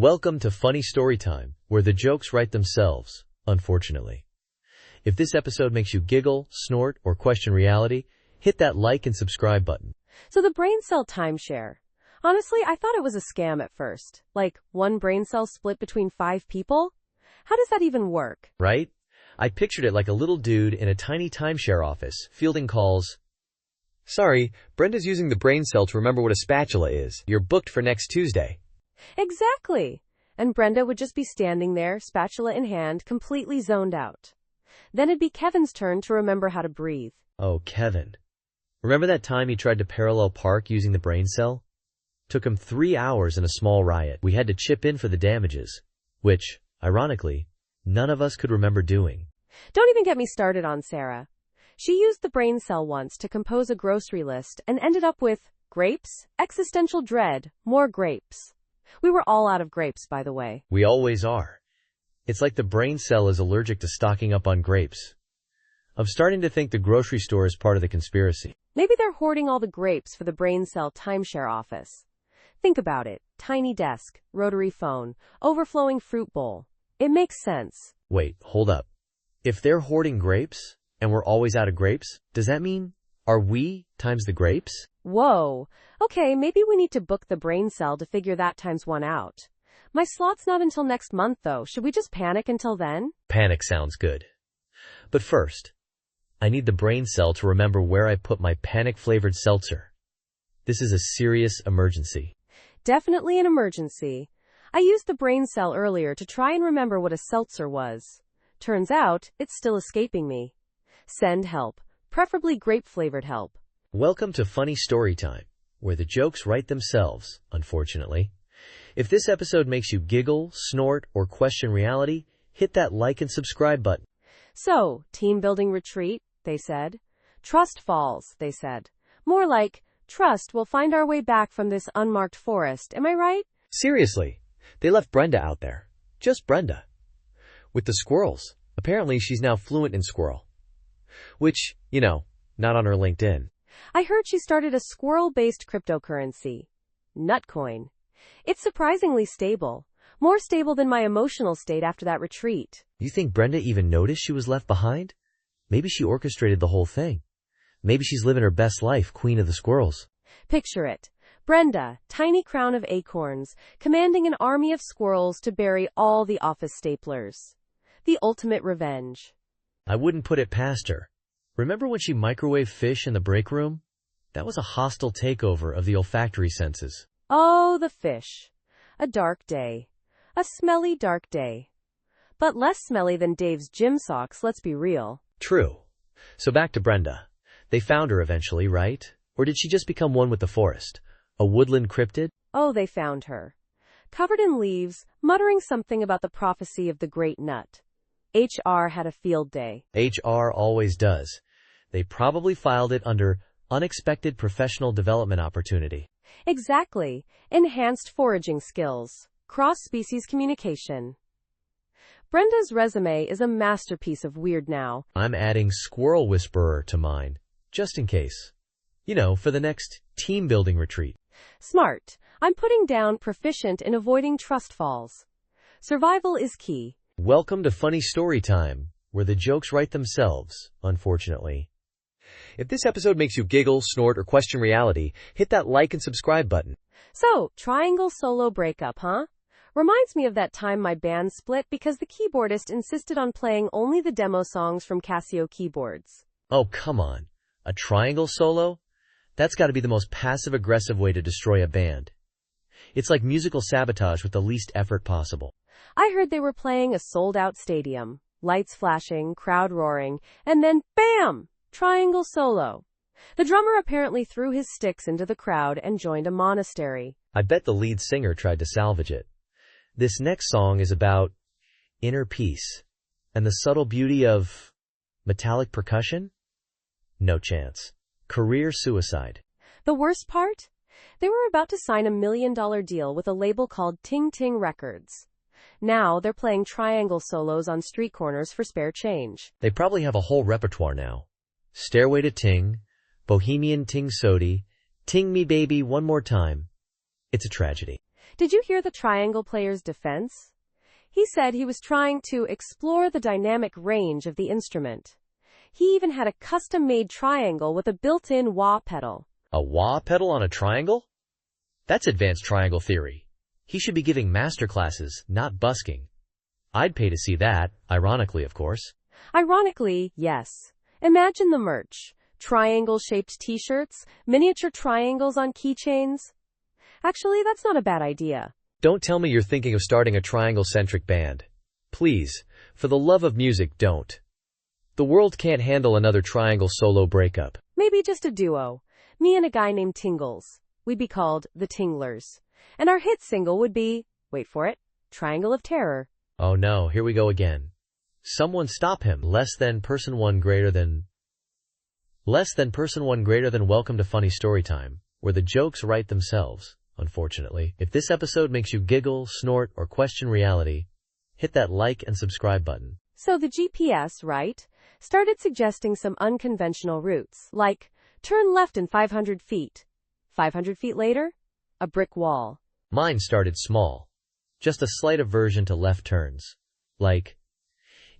Welcome to Funny Story Time, where the jokes write themselves, unfortunately. If this episode makes you giggle, snort, or question reality, hit that like and subscribe button. So the brain cell timeshare. Honestly, I thought it was a scam at first. Like, one brain cell split between 5 people? How does that even work? Right? I pictured it like a little dude in a tiny timeshare office, fielding calls. Sorry, Brenda's using the brain cell to remember what a spatula is. You're booked for next Tuesday. Exactly. And Brenda would just be standing there, spatula in hand, completely zoned out. Then it'd be Kevin's turn to remember how to breathe. Oh, Kevin. Remember that time he tried to parallel park using the brain cell? Took him 3 hours in a small riot. We had to chip in for the damages, which, ironically, none of us could remember doing. Don't even get me started on Sarah. She used the brain cell once to compose a grocery list and ended up with grapes, existential dread, more grapes. We were all out of grapes, by the way. We always are. It's like the brain cell is allergic to stocking up on grapes. I'm starting to think the grocery store is part of the conspiracy. Maybe they're hoarding all the grapes for the brain cell timeshare office. Think about it. Tiny desk, rotary phone, overflowing fruit bowl. It makes sense. Wait, hold up. If they're hoarding grapes, and we're always out of grapes, does that mean, are we times the grapes? Whoa. Okay, maybe we need to book the brain cell to figure that times 1 out. My slot's not until next month, though. Should we just panic until then? Panic sounds good. But first, I need the brain cell to remember where I put my panic-flavored seltzer. This is a serious emergency. Definitely an emergency. I used the brain cell earlier to try and remember what a seltzer was. Turns out, it's still escaping me. Send help. Preferably grape-flavored help. Welcome to Funny Story Time, where the jokes write themselves, unfortunately. If this episode makes you giggle, snort, or question reality, hit that like and subscribe button. So, team-building retreat, they said. Trust falls, they said. More like, trust will find our way back from this unmarked forest, am I right? Seriously, they left Brenda out there. Just Brenda. With the squirrels. Apparently she's now fluent in squirrel. Which, not on her LinkedIn. I heard she started a squirrel-based cryptocurrency. Nutcoin. It's surprisingly stable. More stable than my emotional state after that retreat. You think Brenda even noticed she was left behind? Maybe she orchestrated the whole thing. Maybe she's living her best life, queen of the squirrels. Picture it. Brenda, tiny crown of acorns, commanding an army of squirrels to bury all the office staplers. The ultimate revenge. I wouldn't put it past her. Remember when she microwaved fish in the break room? That was a hostile takeover of the olfactory senses. Oh, the fish. A dark day. A smelly, dark day. But less smelly than Dave's gym socks, let's be real. True. So back to Brenda. They found her eventually, right? Or did she just become one with the forest? A woodland cryptid? Oh, they found her. Covered in leaves, muttering something about the prophecy of the great nut. HR had a field day. HR always does. They probably filed it under unexpected professional development opportunity. Exactly. Enhanced foraging skills. Cross-species communication. Brenda's resume is a masterpiece of weird now. I'm adding squirrel whisperer to mine, just in case. For the next team-building retreat. Smart. I'm putting down proficient in avoiding trust falls. Survival is key. Welcome to Funny Story Time, where the jokes write themselves, unfortunately. If this episode makes you giggle, snort, or question reality, hit that like and subscribe button. So, triangle solo breakup, huh? Reminds me of that time my band split because the keyboardist insisted on playing only the demo songs from Casio keyboards. Oh, come on. A triangle solo? That's got to be the most passive-aggressive way to destroy a band. It's like musical sabotage with the least effort possible. I heard they were playing a sold-out stadium, lights flashing, crowd roaring, and then BAM! Triangle solo. The drummer apparently threw his sticks into the crowd and joined a monastery. I bet the lead singer tried to salvage it. This next song is about inner peace and the subtle beauty of metallic percussion? No chance. Career suicide. The worst part? They were about to sign a $1 million deal with a label called Ting Ting Records. Now they're playing triangle solos on street corners for spare change. They probably have a whole repertoire now. Stairway to Ting, Bohemian Ting Sodi, Ting Me Baby One More Time. It's a tragedy. Did you hear the triangle player's defense? He said he was trying to explore the dynamic range of the instrument. He even had a custom-made triangle with a built-in wah pedal. A wah pedal on a triangle? That's advanced triangle theory. He should be giving master classes, not busking. I'd pay to see that, ironically, of course. Ironically, yes. Imagine the merch. Triangle-shaped t-shirts, miniature triangles on keychains. Actually, that's not a bad idea. Don't tell me you're thinking of starting a triangle-centric band. Please, for the love of music, don't. The world can't handle another triangle solo breakup. Maybe just a duo. Me and a guy named Tingles. We'd be called the Tinglers. And our hit single would be, wait for it, Triangle of Terror. Oh no, here we go again. Someone stop him. Less than person one greater than welcome to funny story time, where the jokes write themselves, unfortunately. If this episode makes you giggle, snort, or question reality, hit that like and subscribe button. So the GPS, right, started suggesting some unconventional routes, like turn left in 500 feet. 500 feet later, a brick wall. Mine started small. Just a slight aversion to left turns. Like,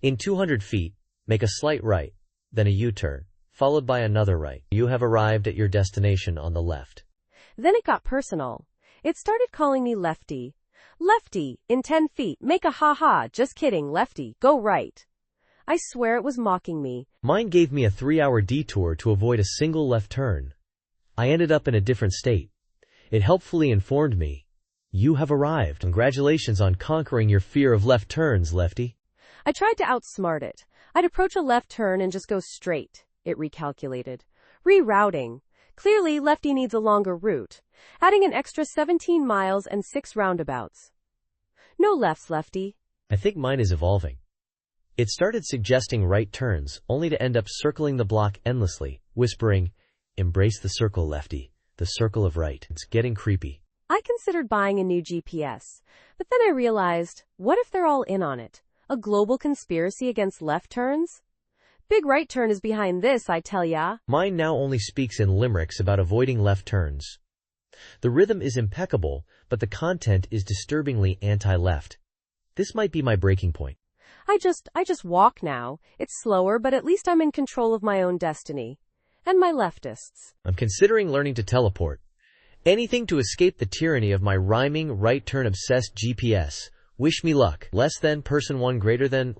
in 200 feet, make a slight right, then a U-turn, followed by another right. You have arrived at your destination on the left. Then it got personal. It started calling me Lefty. Lefty, in 10 feet, make a ha-ha, just kidding, Lefty, go right. I swear it was mocking me. Mine gave me a 3-hour detour to avoid a single left turn. I ended up in a different state. It helpfully informed me, you have arrived. Congratulations on conquering your fear of left turns, Lefty. I tried to outsmart it. I'd approach a left turn and just go straight. It recalculated. Rerouting. Clearly, Lefty needs a longer route. Adding an extra 17 miles and 6 roundabouts. No lefts, Lefty. I think mine is evolving. It started suggesting right turns, only to end up circling the block endlessly, whispering, embrace the circle, Lefty, the circle of right. It's getting creepy. I considered buying a new GPS, but then I realized, what if they're all in on it? A global conspiracy against left turns? Big right turn is behind this, I tell ya. Mine now only speaks in limericks about avoiding left turns. The rhythm is impeccable, but the content is disturbingly anti-left. This might be my breaking point. I just walk now. It's slower, but at least I'm in control of my own destiny. And my leftists. I'm considering learning to teleport. Anything to escape the tyranny of my rhyming, right-turn-obsessed GPS. Wish me luck. Less than person one greater than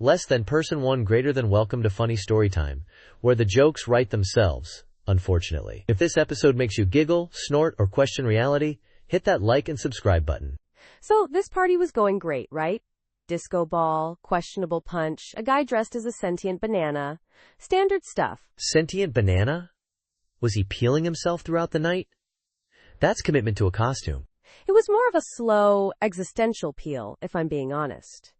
welcome to funny story time, where the jokes write themselves, unfortunately. If this episode makes you giggle, snort, or question reality, hit that like and subscribe button. So this party was going great, right? Disco ball, questionable punch, a guy dressed as a sentient banana. Standard stuff. Sentient banana? Was he peeling himself throughout the night? That's commitment to a costume. It was more of a slow, existential peel, if I'm being honest.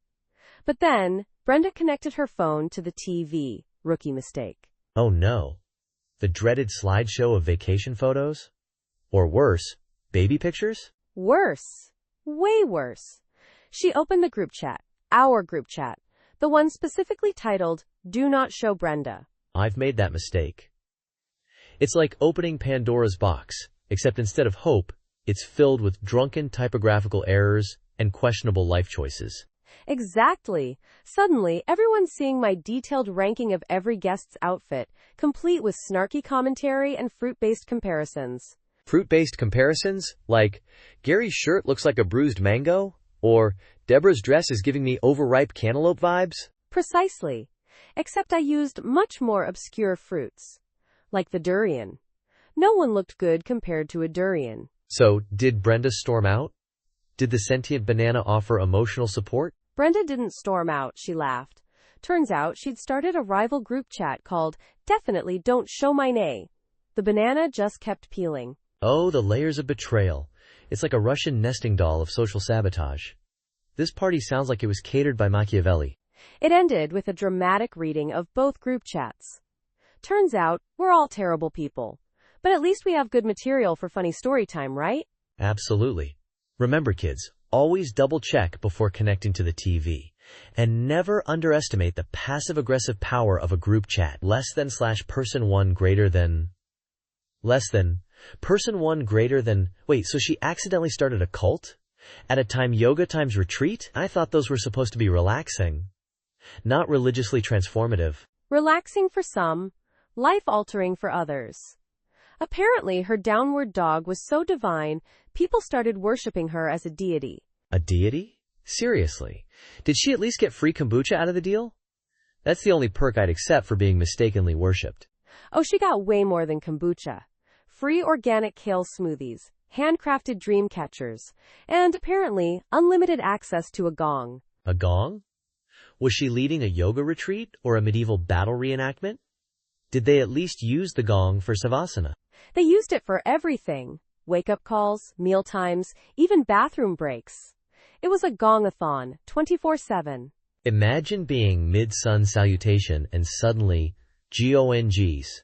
But then, Brenda connected her phone to the TV. Rookie mistake. Oh no. The dreaded slideshow of vacation photos? Or worse, baby pictures? Worse. Way worse. She opened the group chat. Our group chat. The one specifically titled, Do Not Show Brenda. I've made that mistake. It's like opening Pandora's box, except instead of hope, it's filled with drunken typographical errors and questionable life choices. Exactly. Suddenly, everyone's seeing my detailed ranking of every guest's outfit, complete with snarky commentary and fruit-based comparisons. Fruit-based comparisons? Like, Gary's shirt looks like a bruised mango? Or, Deborah's dress is giving me overripe cantaloupe vibes? Precisely. Except I used much more obscure fruits. Like the durian. No one looked good compared to a durian. So, did Brenda storm out? Did the sentient banana offer emotional support? Brenda didn't storm out, she laughed. Turns out she'd started a rival group chat called Definitely Don't Show My Nay. The banana just kept peeling. Oh, the layers of betrayal. It's like a Russian nesting doll of social sabotage. This party sounds like it was catered by Machiavelli. It ended with a dramatic reading of both group chats. Turns out, we're all terrible people. But at least we have good material for funny story time, right? Absolutely. Remember, kids, always double-check before connecting to the TV. And never underestimate the passive-aggressive power of a group chat. Person one greater than... Wait, so she accidentally started a cult? At a time yoga times retreat, I thought those were supposed to be relaxing, not religiously transformative. Relaxing for some, life-altering for others. Apparently, her downward dog was so divine, people started worshipping her as a deity. A deity? Seriously? Did she at least get free kombucha out of the deal? That's the only perk I'd accept for being mistakenly worshipped. Oh, she got way more than kombucha. Free organic kale smoothies, handcrafted dream catchers, and apparently unlimited access to a gong. A gong? Was she leading a yoga retreat or a medieval battle reenactment? Did they at least use the gong for savasana? They used it for everything. Wake-up calls, meal times, even bathroom breaks. It was a gong-a-thon, 24/7. Imagine being mid-sun salutation and suddenly, GONGs.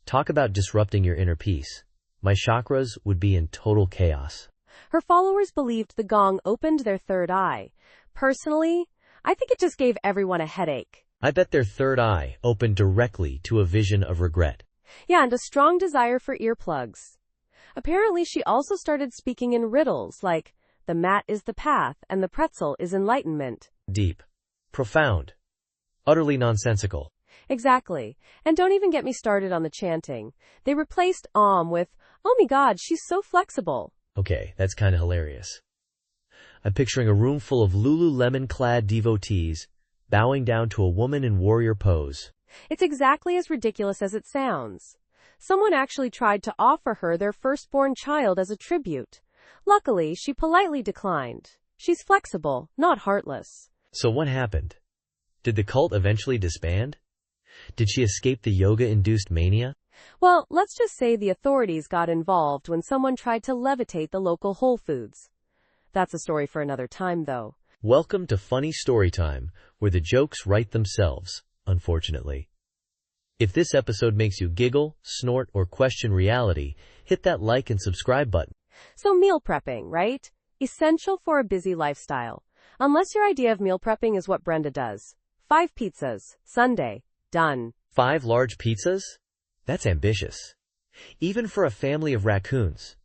Talk about disrupting your inner peace. My chakras would be in total chaos. Her followers believed the gong opened their third eye. Personally, I think it just gave everyone a headache. I bet their third eye opened directly to a vision of regret. Yeah, and a strong desire for earplugs. Apparently, she also started speaking in riddles like, the mat is the path and the pretzel is enlightenment. Deep. Profound. Utterly nonsensical. Exactly. And don't even get me started on the chanting. They replaced with, oh my god, she's so flexible. Okay, that's kinda hilarious. I'm picturing a room full of Lululemon-clad devotees bowing down to a woman in warrior pose. It's exactly as ridiculous as it sounds. Someone actually tried to offer her their firstborn child as a tribute. Luckily, she politely declined. She's flexible, not heartless. So what happened? Did the cult eventually disband? Did she escape the yoga-induced mania? Well, let's just say the authorities got involved when someone tried to levitate the local Whole Foods. That's a story for another time, though. Welcome to Funny Story Time, where the jokes write themselves, unfortunately. If this episode makes you giggle, snort, or question reality, hit that like and subscribe button. So meal prepping, right? Essential for a busy lifestyle. Unless your idea of meal prepping is what Brenda does. 5 pizzas, Sunday, done. 5 large pizzas? That's ambitious. Even for a family of raccoons.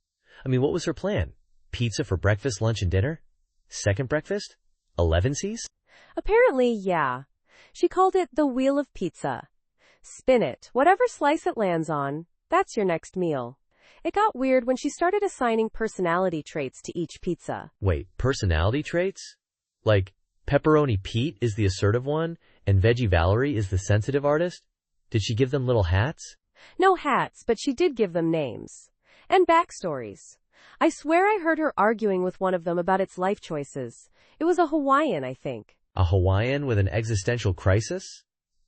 I mean, what was her plan? Pizza for breakfast, lunch, and dinner? Second breakfast? 11sies? Apparently, yeah. She called it the Wheel of Pizza. Spin it, whatever slice it lands on, that's your next meal. It got weird when she started assigning personality traits to each pizza. Wait, personality traits? Like, Pepperoni Pete is the assertive one, and Veggie Valerie is the sensitive artist? Did she give them little hats? No hats, but she did give them names. And backstories. I swear I heard her arguing with one of them about its life choices. It was a Hawaiian, I think. A Hawaiian with an existential crisis?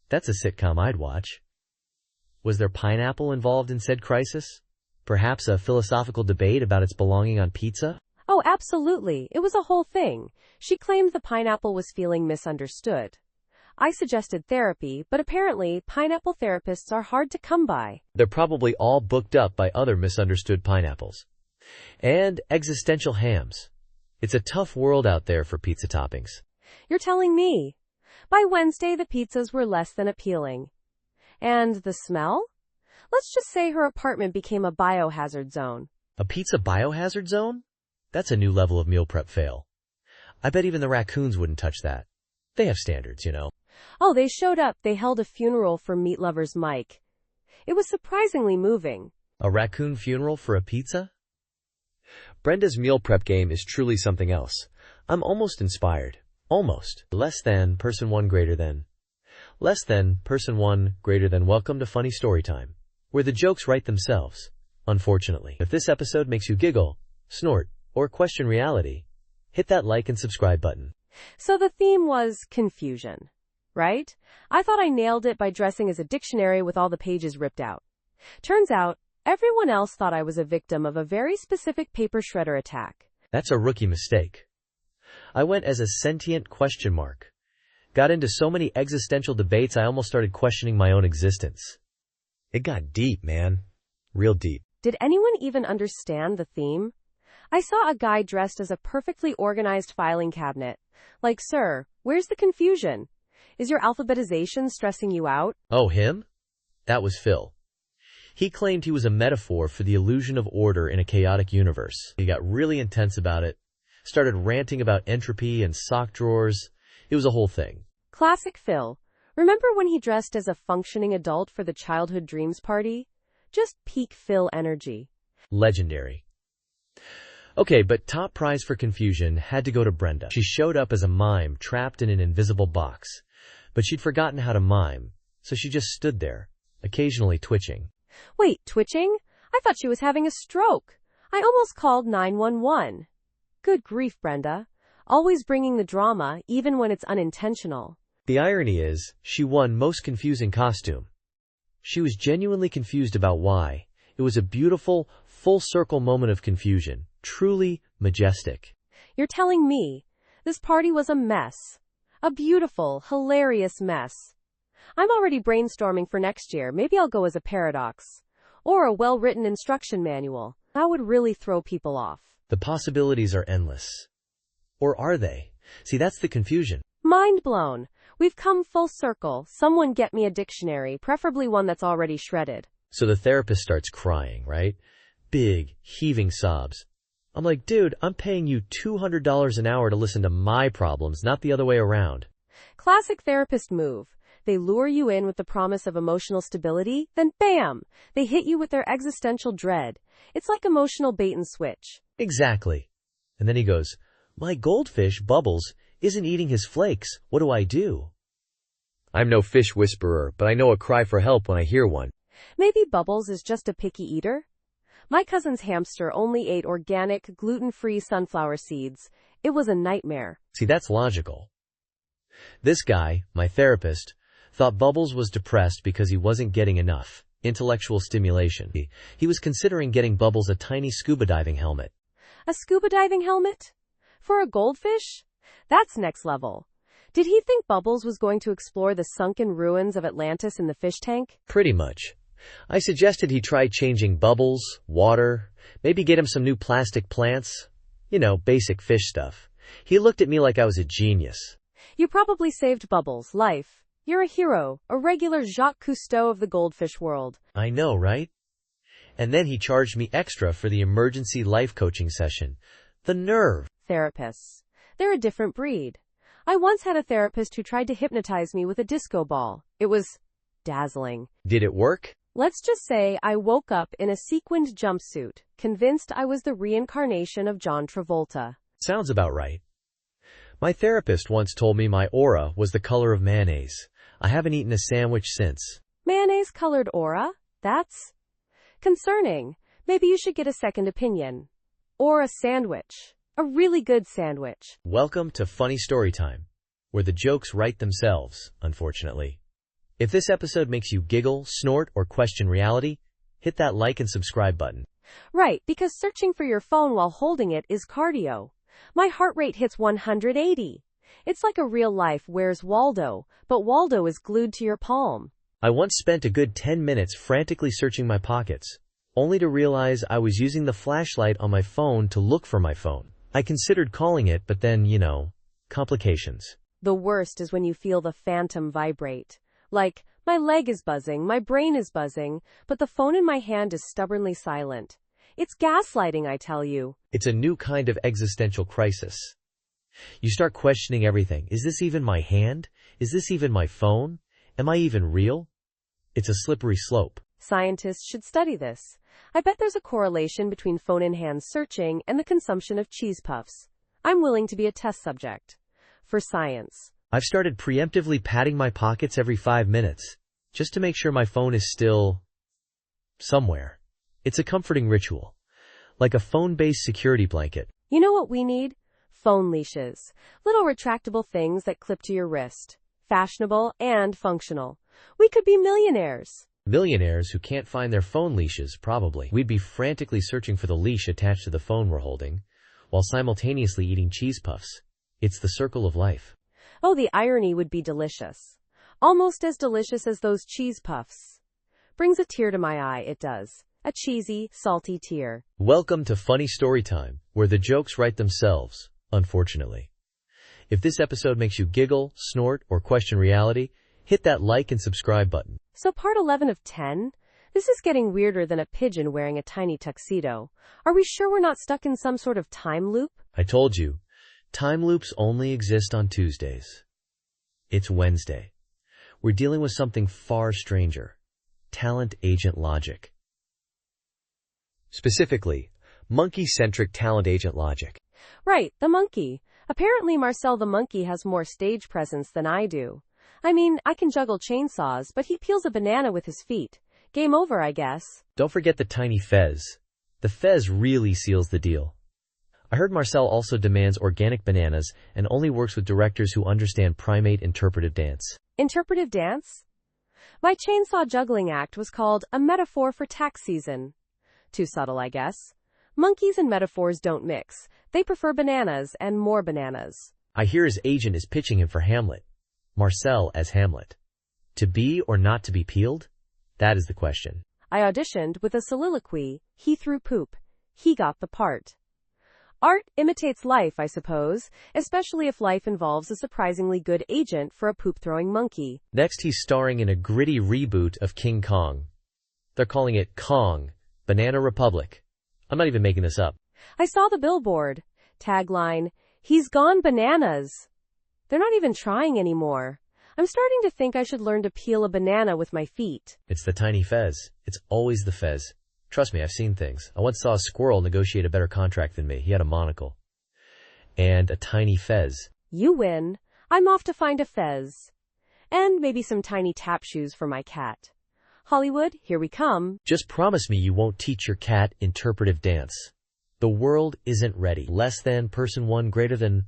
That's a sitcom I'd watch. Was there pineapple involved in said crisis? Perhaps a philosophical debate about its belonging on pizza? Oh, absolutely. It was a whole thing. She claimed the pineapple was feeling misunderstood. I suggested therapy, but apparently pineapple therapists are hard to come by. They're probably all booked up by other misunderstood pineapples. And existential hams. It's a tough world out there for pizza toppings. You're telling me. By Wednesday, the pizzas were less than appealing. And the smell? Let's just say her apartment became a biohazard zone. A pizza biohazard zone? That's a new level of meal prep fail. I bet even the raccoons wouldn't touch that. They have standards, you know. Oh, they showed up. They held a funeral for meat lovers Mike. It was surprisingly moving. A raccoon funeral for a pizza? Brenda's meal prep game is truly something else. I'm almost inspired. Almost. Less than, person 1 greater than. Less than, person 1 greater than. Welcome to Funny Story Time, where the jokes write themselves, unfortunately. If this episode makes you giggle, snort, or question reality, hit that like and subscribe button. So the theme was confusion, right? I thought I nailed it by dressing as a dictionary with all the pages ripped out. Turns out, everyone else thought I was a victim of a very specific paper shredder attack. That's a rookie mistake. I went as a sentient question mark. Got into so many existential debates I almost started questioning my own existence. It got deep, man. Real deep. Did anyone even understand the theme? I saw a guy dressed as a perfectly organized filing cabinet. Like, sir, where's the confusion? Is your alphabetization stressing you out? Oh, him? That was Phil. He claimed he was a metaphor for the illusion of order in a chaotic universe. He got really intense about it. started ranting about entropy and sock drawers. It was a whole thing. Classic Phil. Remember when he dressed as a functioning adult for the childhood dreams party? Just peak Phil energy. Legendary. Okay, but top prize for confusion had to go to Brenda. She showed up as a mime trapped in an invisible box, but she'd forgotten how to mime, so she just stood there, occasionally twitching. Wait, twitching? I thought she was having a stroke. I almost called 911. Good grief, Brenda. Always bringing the drama, even when it's unintentional. The irony is, she won most confusing costume. She was genuinely confused about why. It was a beautiful, full-circle moment of confusion. Truly majestic. You're telling me this party was a mess. A beautiful, hilarious mess. I'm already brainstorming for next year. Maybe I'll go as a paradox. Or a well-written instruction manual. That would really throw people off. The possibilities are endless. Or are they? See, that's the confusion. Mind blown. We've come full circle. Someone get me a dictionary, preferably one that's already shredded. So the therapist starts crying, right? Big, heaving sobs. I'm like, dude, I'm paying you $200 an hour to listen to my problems, not the other way around. Classic therapist move. They lure you in with the promise of emotional stability, then bam! They hit you with their existential dread. It's like emotional bait and switch. Exactly. And then he goes, my goldfish, Bubbles, isn't eating his flakes. What do I do? I'm no fish whisperer, but I know a cry for help when I hear one. Maybe Bubbles is just a picky eater? My cousin's hamster only ate organic, gluten-free sunflower seeds. It was a nightmare. See, that's logical. This guy, my therapist, thought Bubbles was depressed because he wasn't getting enough intellectual stimulation. He was considering getting Bubbles a tiny scuba diving helmet. A scuba diving helmet? For a goldfish? That's next level. Did he think Bubbles was going to explore the sunken ruins of Atlantis in the fish tank? Pretty much. I suggested he try changing Bubbles, water, maybe get him some new plastic plants. You know, basic fish stuff. He looked at me like I was a genius. You probably saved Bubbles' life. You're a hero, a regular Jacques Cousteau of the goldfish world. I know, right? And then he charged me extra for the emergency life coaching session. The nerve. Therapists. They're a different breed. I once had a therapist who tried to hypnotize me with a disco ball. It was dazzling. Did it work? Let's just say I woke up in a sequined jumpsuit, convinced I was the reincarnation of John Travolta. Sounds about right. My therapist once told me my aura was the color of mayonnaise. I haven't eaten a sandwich since. Mayonnaise-colored aura? That's concerning. Maybe you should get a second opinion. Or a sandwich. A really good sandwich. Welcome to Funny Story Time, where the jokes write themselves, unfortunately. If this episode makes you giggle, snort, or question reality, hit that like and subscribe button. Right, because searching for your phone while holding it is cardio. My heart rate hits 180. It's like a real-life Where's Waldo, but Waldo is glued to your palm. I once spent a good 10 minutes frantically searching my pockets, only to realize I was using the flashlight on my phone to look for my phone. I considered calling it, but then, complications. The worst is when you feel the phantom vibrate. Like, my leg is buzzing, my brain is buzzing, but the phone in my hand is stubbornly silent. It's gaslighting, I tell you. It's a new kind of existential crisis. You start questioning everything. Is this even my hand? Is this even my phone? Am I even real? It's a slippery slope. Scientists should study this. I bet there's a correlation between phone-in-hand searching and the consumption of cheese puffs. I'm willing to be a test subject. For science. I've started preemptively patting my pockets every 5 minutes, just to make sure my phone is still somewhere. It's a comforting ritual, like a phone-based security blanket. You know what we need? Phone leashes. Little retractable things that clip to your wrist. Fashionable and functional. We could be millionaires. Millionaires who can't find their phone leashes, probably. We'd be frantically searching for the leash attached to the phone we're holding, while simultaneously eating cheese puffs. It's the circle of life. Oh, the irony would be delicious. Almost as delicious as those cheese puffs. Brings a tear to my eye, it does. A cheesy, salty tear. Welcome to Funny Story Time, where the jokes write themselves, unfortunately. If this episode makes you giggle, snort, or question reality, hit that like and subscribe button. So part 11 of 10? This is getting weirder than a pigeon wearing a tiny tuxedo. Are we sure we're not stuck in some sort of time loop? I told you, time loops only exist on Tuesdays. It's Wednesday. We're dealing with something far stranger. Talent agent logic. Specifically, monkey-centric talent agent logic. Right, the monkey. Apparently Marcel the monkey has more stage presence than I do. I mean, I can juggle chainsaws, but he peels a banana with his feet. Game over, I guess. Don't forget the tiny fez. The fez really seals the deal. I heard Marcel also demands organic bananas and only works with directors who understand primate interpretive dance. Interpretive dance? My chainsaw juggling act was called A Metaphor for Tax Season. Too subtle, I guess. Monkeys and metaphors don't mix. They prefer bananas and more bananas. I hear his agent is pitching him for Hamlet. Marcel as Hamlet. To be or not to be peeled? That is the question. I auditioned with a soliloquy. He threw poop. He got the part. Art imitates life, I suppose, especially if life involves a surprisingly good agent for a poop-throwing monkey. Next, he's starring in a gritty reboot of King Kong. They're calling it Kong, Banana Republic. I'm not even making this up. I saw the billboard. Tagline, "He's gone bananas." They're not even trying anymore. I'm starting to think I should learn to peel a banana with my feet. It's the tiny fez. It's always the fez. Trust me, I've seen things. I once saw a squirrel negotiate a better contract than me. He had a monocle. And a tiny fez. You win. I'm off to find a fez. And maybe some tiny tap shoes for my cat. Hollywood, here we come. Just promise me you won't teach your cat interpretive dance. The world isn't ready. Less than person one greater than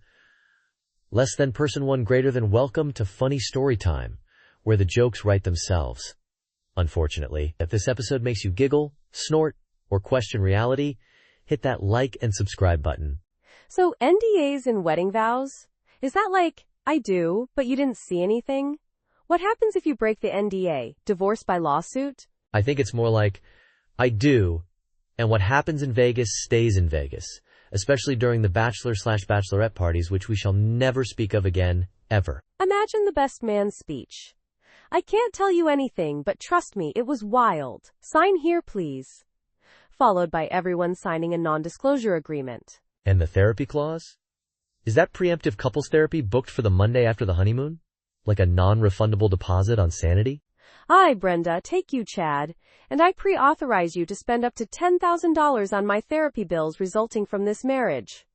welcome to funny story time, where the jokes write themselves. Unfortunately, if this episode makes you giggle, snort, or question reality, hit that like and subscribe button. So NDAs and wedding vows? Is that like, I do, but you didn't see anything? What happens if you break the NDA? Divorce by lawsuit? I think it's more like, I do, and what happens in Vegas stays in Vegas, especially during the bachelor/bachelorette parties, which we shall never speak of again, ever. Imagine the best man's speech. I can't tell you anything, but trust me, it was wild. Sign here, please. Followed by everyone signing a non-disclosure agreement. And the therapy clause? Is that preemptive couples therapy booked for the Monday after the honeymoon? Like a non-refundable deposit on sanity? I, Brenda, take you, Chad, and I pre-authorize you to spend up to $10,000 on my therapy bills resulting from this marriage.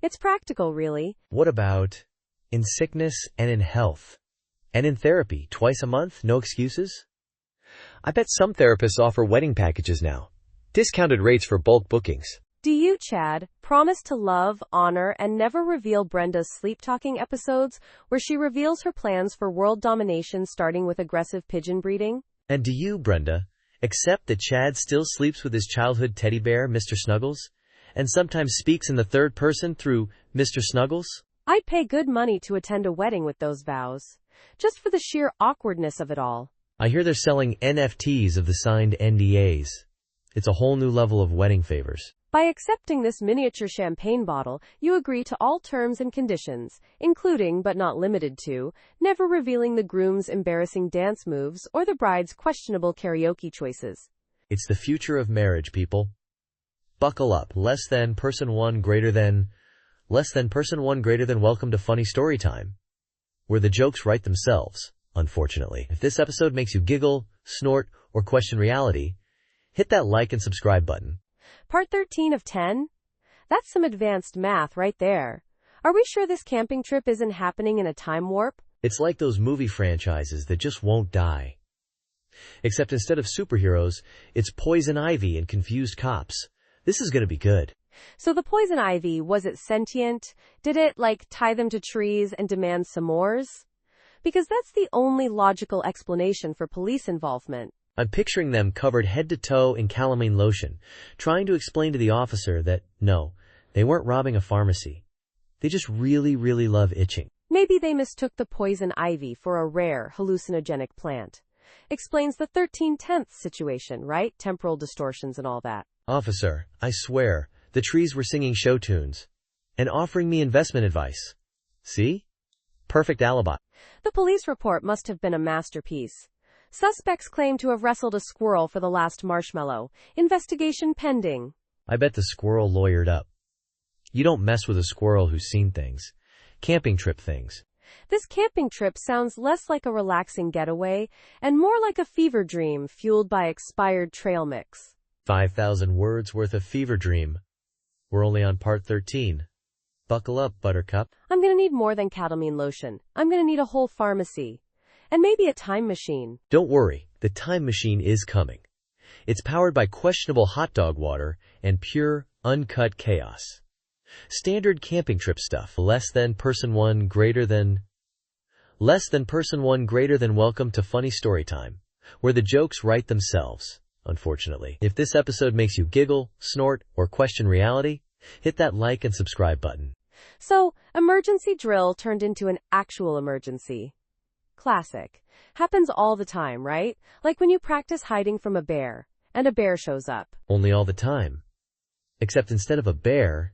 It's practical, really. What about in sickness and in health? And in therapy, twice a month, no excuses? I bet some therapists offer wedding packages now. Discounted rates for bulk bookings. Do you, Chad, promise to love, honor, and never reveal Brenda's sleep-talking episodes where she reveals her plans for world domination starting with aggressive pigeon breeding? And do you, Brenda, accept that Chad still sleeps with his childhood teddy bear, Mr. Snuggles, and sometimes speaks in the third person through Mr. Snuggles? I'd pay good money to attend a wedding with those vows, just for the sheer awkwardness of it all. I hear they're selling NFTs of the signed NDAs. It's a whole new level of wedding favors. By accepting this miniature champagne bottle, you agree to all terms and conditions, including but not limited to, never revealing the groom's embarrassing dance moves or the bride's questionable karaoke choices. It's the future of marriage, people. Buckle up. Less than person one greater than welcome to funny story time, where the jokes write themselves, unfortunately. If this episode makes you giggle, snort, or question reality, hit that like and subscribe button. Part 13 of 10? That's some advanced math right there. Are we sure this camping trip isn't happening in a time warp? It's like those movie franchises that just won't die. Except instead of superheroes, it's poison ivy and confused cops. This is gonna be good. So the poison ivy, was it sentient? Did it, tie them to trees and demand s'mores? Because that's the only logical explanation for police involvement. I'm picturing them covered head to toe in calamine lotion, trying to explain to the officer that, no, they weren't robbing a pharmacy. They just really, really love itching. Maybe they mistook the poison ivy for a rare hallucinogenic plant. Explains the 13/10 situation, right? Temporal distortions and all that. Officer, I swear, the trees were singing show tunes and offering me investment advice. See? Perfect alibi. The police report must have been a masterpiece. Suspects claim to have wrestled a squirrel for the last marshmallow. Investigation pending. I bet the squirrel lawyered up. You don't mess with a squirrel who's seen things. Camping trip things. This camping trip sounds less like a relaxing getaway and more like a fever dream fueled by expired trail mix. 5,000 words worth of fever dream. We're only on part 13. Buckle up, buttercup. I'm gonna need more than catamine lotion. I'm gonna need a whole pharmacy. And maybe a time machine. Don't worry, the time machine is coming. It's powered by questionable hot dog water and pure, uncut chaos. Standard camping trip stuff. Less than person one greater than welcome to funny story time, where the jokes write themselves, unfortunately. If this episode makes you giggle, snort, or question reality, hit that like and subscribe button. So, emergency drill turned into an actual emergency. Classic. Happens all the time, right? Like when you practice hiding from a bear, and a bear shows up. Only all the time. Except instead of a bear,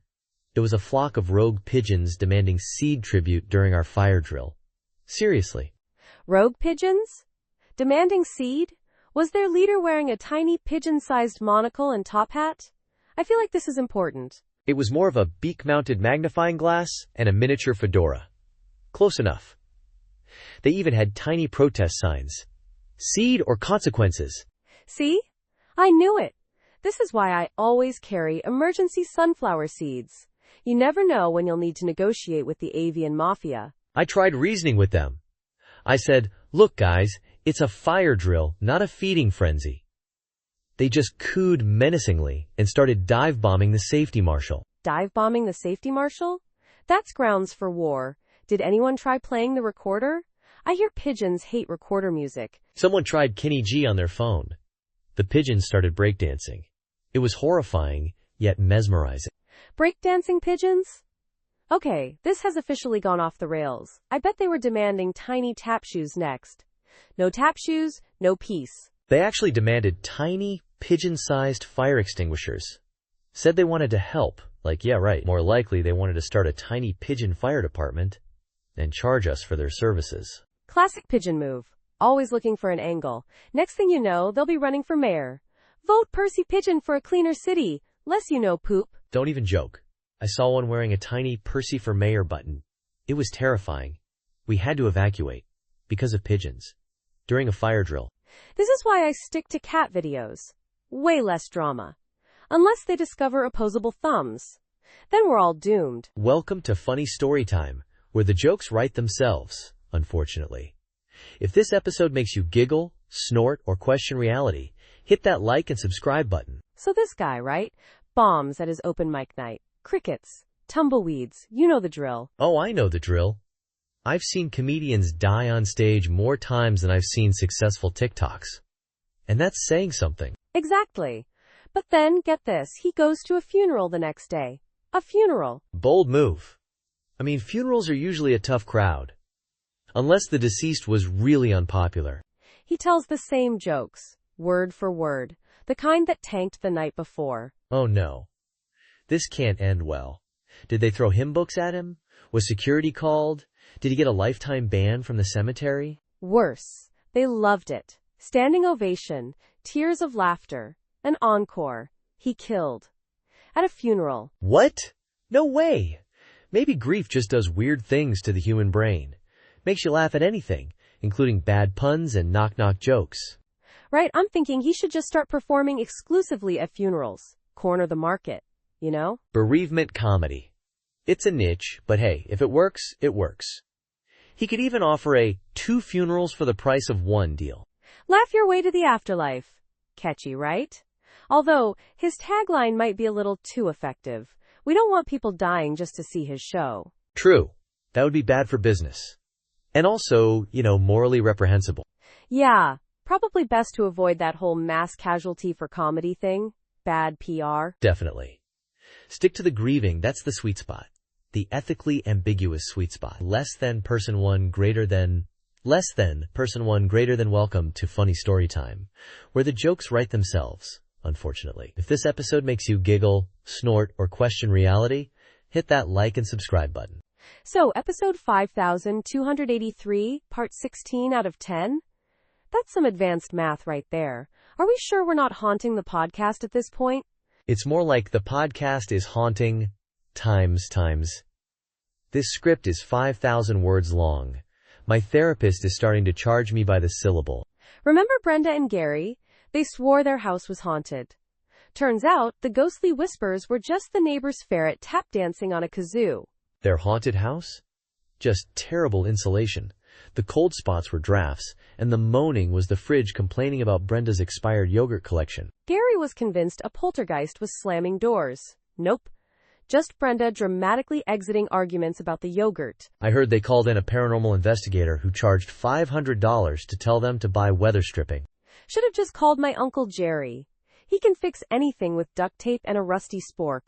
it was a flock of rogue pigeons demanding seed tribute during our fire drill. Seriously. Rogue pigeons? Demanding seed? Was their leader wearing a tiny pigeon-sized monocle and top hat? I feel like this is important. It was more of a beak-mounted magnifying glass and a miniature fedora. Close enough. They even had tiny protest signs. Seed or consequences. See? I knew it. This is why I always carry emergency sunflower seeds. You never know when you'll need to negotiate with the avian mafia. I tried reasoning with them. I said, look guys, it's a fire drill, not a feeding frenzy. They just cooed menacingly and started dive-bombing the safety marshal. Dive-bombing the safety marshal? That's grounds for war. Did anyone try playing the recorder? I hear pigeons hate recorder music. Someone tried Kenny G on their phone. The pigeons started breakdancing. It was horrifying, yet mesmerizing. Breakdancing pigeons? Okay, this has officially gone off the rails. I bet they were demanding tiny tap shoes next. No tap shoes, no peace. They actually demanded tiny, pigeon-sized fire extinguishers. Said they wanted to help. Like, yeah, right. More likely, they wanted to start a tiny pigeon fire department and charge us for their services. Classic pigeon move. Always looking for an angle. Next thing you know, they'll be running for mayor. Vote Percy Pigeon for a cleaner city. Less you know, poop. Don't even joke. I saw one wearing a tiny Percy for Mayor button. It was terrifying. We had to evacuate because of pigeons during a fire drill. This is why I stick to cat videos. Way less drama. Unless they discover opposable thumbs. Then we're all doomed. Welcome to Funny Story Time, where the jokes write themselves, unfortunately. If this episode makes you giggle, snort, or question reality, hit that like and subscribe button. So this guy, right? Bombs at his open mic night. Crickets. Tumbleweeds. You know the drill. Oh, I know the drill. I've seen comedians die on stage more times than I've seen successful TikToks. And that's saying something. Exactly. But then, get this, he goes to a funeral the next day. A funeral. Bold move. I mean, funerals are usually a tough crowd. Unless the deceased was really unpopular. He tells the same jokes, word for word, the kind that tanked the night before. Oh no. This can't end well. Did they throw hymn books at him? Was security called? Did he get a lifetime ban from the cemetery? Worse. They loved it. Standing ovation, tears of laughter, an encore. He killed. At a funeral. What? No way. Maybe grief just does weird things to the human brain. Makes you laugh at anything, including bad puns and knock-knock jokes. Right, I'm thinking he should just start performing exclusively at funerals. Corner the market, you know? Bereavement comedy. It's a niche, but hey, if it works, it works. He could even offer a 2 funerals for the price of 1 deal. Laugh your way to the afterlife. Catchy, right? Although, his tagline might be a little too effective. We don't want people dying just to see his show. True. That would be bad for business. And also, morally reprehensible. Yeah, probably best to avoid that whole mass casualty for comedy thing. Bad PR. Definitely. Stick to the grieving, that's the sweet spot. The ethically ambiguous sweet spot. Less than person one greater than welcome to Funny Story Time, where the jokes write themselves, unfortunately. If this episode makes you giggle, snort, or question reality, hit that like and subscribe button. So, episode 5283, part 16 out of 10? That's some advanced math right there. Are we sure we're not haunting the podcast at this point? It's more like the podcast is haunting times. This script is 5,000 words long. My therapist is starting to charge me by the syllable. Remember Brenda and Gary? They swore their house was haunted. Turns out, the ghostly whispers were just the neighbor's ferret tap dancing on a kazoo. Their haunted house? Just terrible insulation. The cold spots were drafts, and the moaning was the fridge complaining about Brenda's expired yogurt collection. Gary was convinced a poltergeist was slamming doors. Nope. Just Brenda dramatically exiting arguments about the yogurt. I heard they called in a paranormal investigator who charged $500 to tell them to buy weather stripping. Should have just called my Uncle Jerry. He can fix anything with duct tape and a rusty spork.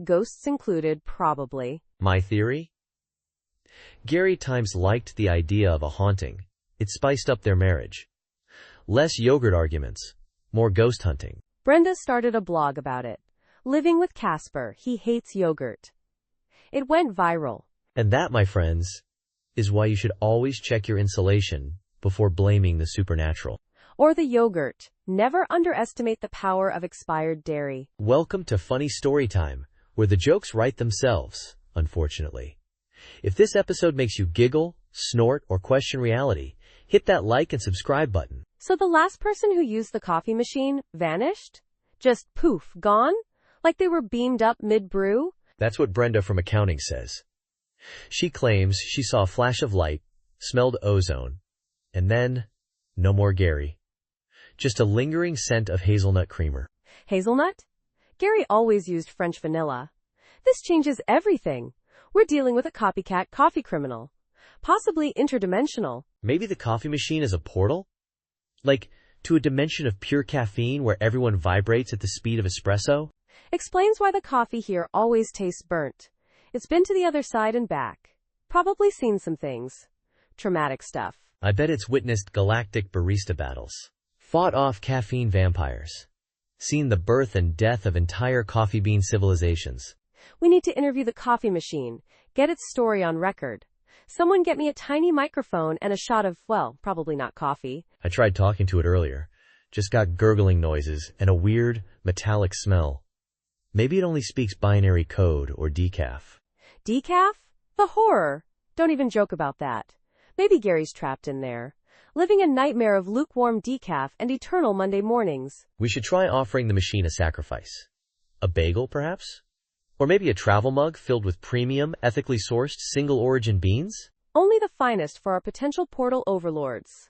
Ghosts included, probably. My theory? Gary Times liked the idea of a haunting. It spiced up their marriage. Less yogurt arguments, more ghost hunting. Brenda started a blog about it. Living with Casper, he hates yogurt. It went viral. And that, my friends, is why you should always check your insulation before blaming the supernatural. Or the yogurt. Never underestimate the power of expired dairy. Welcome to Funny Story Time, where the jokes write themselves, unfortunately. If this episode makes you giggle, snort, or question reality, hit that like and subscribe button. So the last person who used the coffee machine vanished? Just poof, gone? Like they were beamed up mid-brew? That's what Brenda from accounting says. She claims she saw a flash of light, smelled ozone, and then, no more Gary. Just a lingering scent of hazelnut creamer. Hazelnut? Gary always used French vanilla. This changes everything. We're dealing with a copycat coffee criminal. Possibly interdimensional. Maybe the coffee machine is a portal? Like, to a dimension of pure caffeine where everyone vibrates at the speed of espresso? Explains why the coffee here always tastes burnt. It's been to the other side and back. Probably seen some things. Traumatic stuff. I bet it's witnessed galactic barista battles. Fought off caffeine vampires. Seen the birth and death of entire coffee bean civilizations. We need to interview the coffee machine. Get its story on record. Someone get me a tiny microphone and a shot of, well, probably not coffee. I tried talking to it earlier. Just got gurgling noises and a weird, metallic smell. Maybe it only speaks binary code or decaf. Decaf? The horror. Don't even joke about that. Maybe Gary's trapped in there, living a nightmare of lukewarm decaf and eternal Monday mornings. We should try offering the machine a sacrifice. A bagel, perhaps? Or maybe a travel mug filled with premium, ethically sourced, single-origin beans? Only the finest for our potential portal overlords.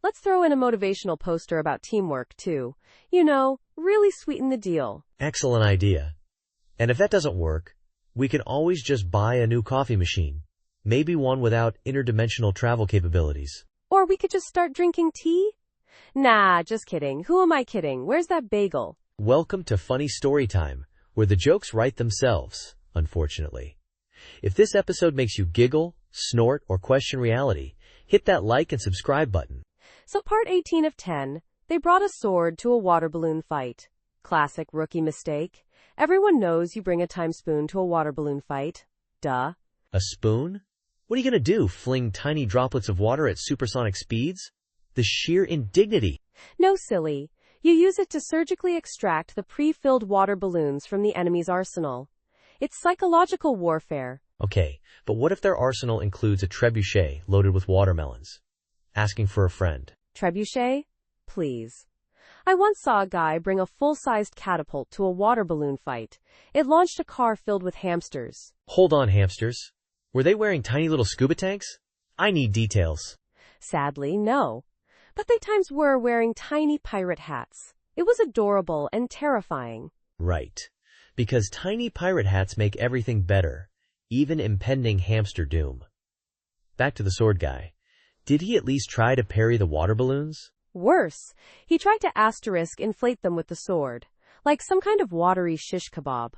Let's throw in a motivational poster about teamwork, too. You know, really sweeten the deal. Excellent idea. And if that doesn't work, we can always just buy a new coffee machine. Maybe one without interdimensional travel capabilities. Or we could just start drinking tea? Nah, just kidding. Who am I kidding? Where's that bagel? Welcome to Funny Story Time, where the jokes write themselves, unfortunately. If this episode makes you giggle, snort, or question reality, hit that like and subscribe button. So part 18 of 10, they brought a sword to a water balloon fight. Classic rookie mistake. Everyone knows you bring a time spoon to a water balloon fight. Duh. A spoon? What are you going to do, fling tiny droplets of water at supersonic speeds? The sheer indignity. No, silly. You use it to surgically extract the pre-filled water balloons from the enemy's arsenal. It's psychological warfare. Okay, but what if their arsenal includes a trebuchet loaded with watermelons? Asking for a friend. Trebuchet? Please. I once saw a guy bring a full-sized catapult to a water balloon fight. It launched a car filled with hamsters. Hold on, hamsters. Were they wearing tiny little scuba tanks? I need details. Sadly, no. But they times were wearing tiny pirate hats. It was adorable and terrifying. Right. Because tiny pirate hats make everything better, even impending hamster doom. Back to the sword guy. Did he at least try to parry the water balloons? Worse, he tried to inflate them with the sword, like some kind of watery shish kebab.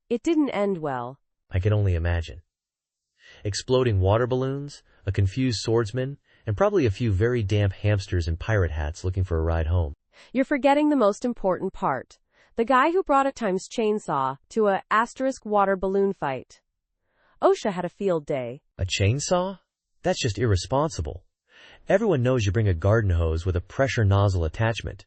It didn't end well. I can only imagine. Exploding water balloons, a confused swordsman, and probably a few very damp hamsters in pirate hats looking for a ride home. You're forgetting the most important part. The guy who brought a times chainsaw to a water balloon fight. OSHA had a field day. A chainsaw? That's just irresponsible. Everyone knows you bring a garden hose with a pressure nozzle attachment.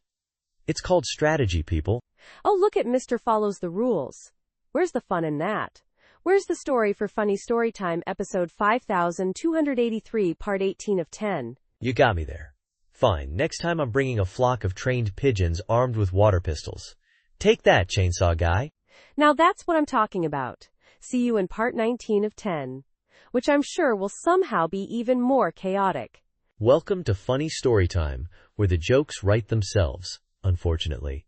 It's called strategy, people. Oh, look at Mr. Follows the rules. Where's the fun in that? Where's the story for Funny Storytime, episode 5283, part 18 of 10? You got me there. Fine, next time I'm bringing a flock of trained pigeons armed with water pistols. Take that, chainsaw guy. Now that's what I'm talking about. See you in part 19 of 10, which I'm sure will somehow be even more chaotic. Welcome to Funny Storytime, where the jokes write themselves, unfortunately.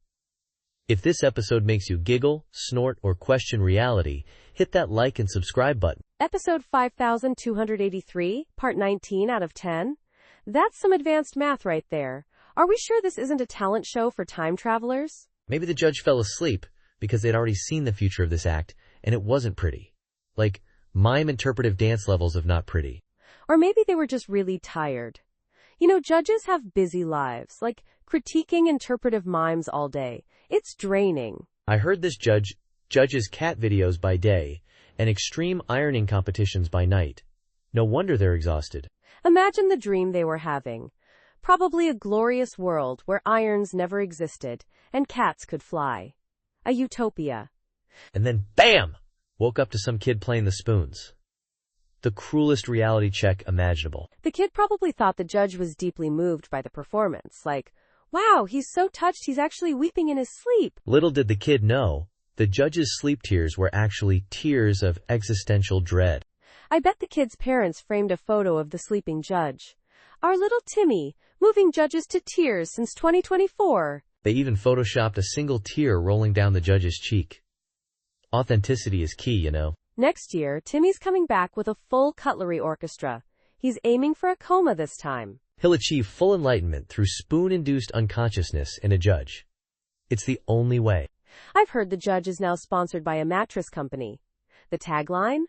If this episode makes you giggle, snort, or question reality, hit that like and subscribe button. Episode 5283, part 19 out of 10? That's some advanced math right there. Are we sure this isn't a talent show for time travelers? Maybe the judge fell asleep because they'd already seen the future of this act, and it wasn't pretty. Like, mime interpretive dance levels of not pretty. Or maybe they were just really tired. You know, judges have busy lives, like critiquing interpretive mimes all day. It's draining. I heard this judge judges cat videos by day and extreme ironing competitions by night. No wonder they're exhausted. Imagine the dream they were having. Probably a glorious world where irons never existed and cats could fly. A utopia. And then BAM! Woke up to some kid playing the spoons. The cruelest reality check imaginable. The kid probably thought the judge was deeply moved by the performance, like, wow, he's so touched he's actually weeping in his sleep. Little did the kid know, the judge's sleep tears were actually tears of existential dread. I bet the kid's parents framed a photo of the sleeping judge. Our little Timmy, moving judges to tears since 2024. They even photoshopped a single tear rolling down the judge's cheek. Authenticity is key, you know. Next year, Timmy's coming back with a full cutlery orchestra. He's aiming for a coma this time. He'll achieve full enlightenment through spoon-induced unconsciousness in a judge. It's the only way. I've heard the judge is now sponsored by a mattress company. The tagline?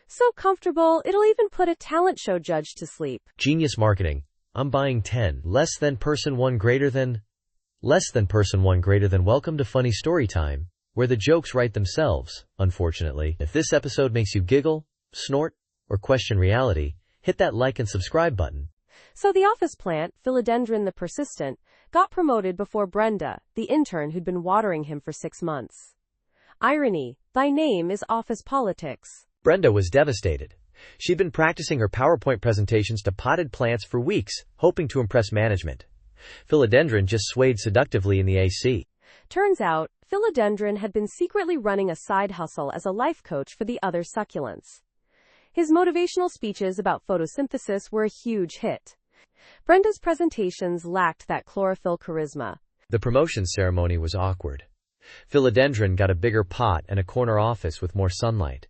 So comfortable, it'll even put a talent show judge to sleep. Genius marketing. I'm buying 10. Less than person 1 greater than. Welcome to Funny Storytime, where the jokes write themselves, unfortunately. If this episode makes you giggle, snort, or question reality, hit that like and subscribe button. So the office plant, Philodendron the persistent, got promoted before Brenda, the intern who'd been watering him for 6 months. Irony, thy name is office politics. Brenda was devastated. She'd been practicing her PowerPoint presentations to potted plants for weeks, hoping to impress management. Philodendron just swayed seductively in the AC. Turns out, Philodendron had been secretly running a side hustle as a life coach for the other succulents. His motivational speeches about photosynthesis were a huge hit. Brenda's presentations lacked that chlorophyll charisma. The promotion ceremony was awkward. Philodendron got a bigger pot and a corner office with more sunlight.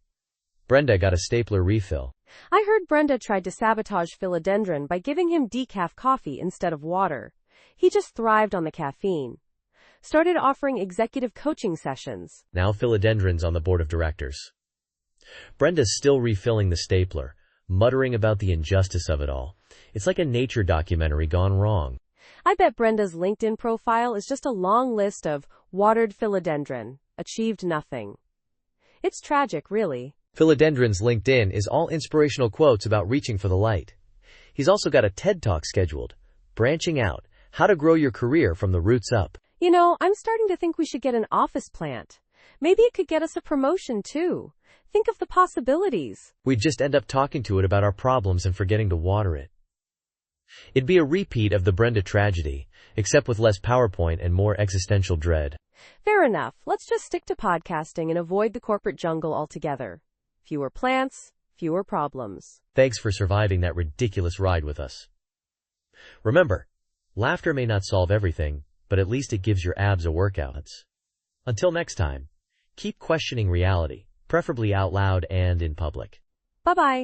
Brenda got a stapler refill. I heard Brenda tried to sabotage Philodendron by giving him decaf coffee instead of water. He just thrived on the caffeine. Started offering executive coaching sessions. Now Philodendron's on the board of directors. Brenda's still refilling the stapler, muttering about the injustice of it all. It's like a nature documentary gone wrong. I bet Brenda's LinkedIn profile is just a long list of watered Philodendron, achieved nothing. It's tragic, really. Philodendron's LinkedIn is all inspirational quotes about reaching for the light. He's also got a TED Talk scheduled, Branching Out, How to Grow Your Career from the Roots Up. You know, I'm starting to think we should get an office plant. Maybe it could get us a promotion, too. Think of the possibilities. We'd just end up talking to it about our problems and forgetting to water it. It'd be a repeat of the Brenda tragedy, except with less PowerPoint and more existential dread. Fair enough. Let's just stick to podcasting and avoid the corporate jungle altogether. Fewer plants, fewer problems. Thanks for surviving that ridiculous ride with us. Remember, laughter may not solve everything, but at least it gives your abs a workout. Until next time, keep questioning reality, preferably out loud and in public. Bye-bye.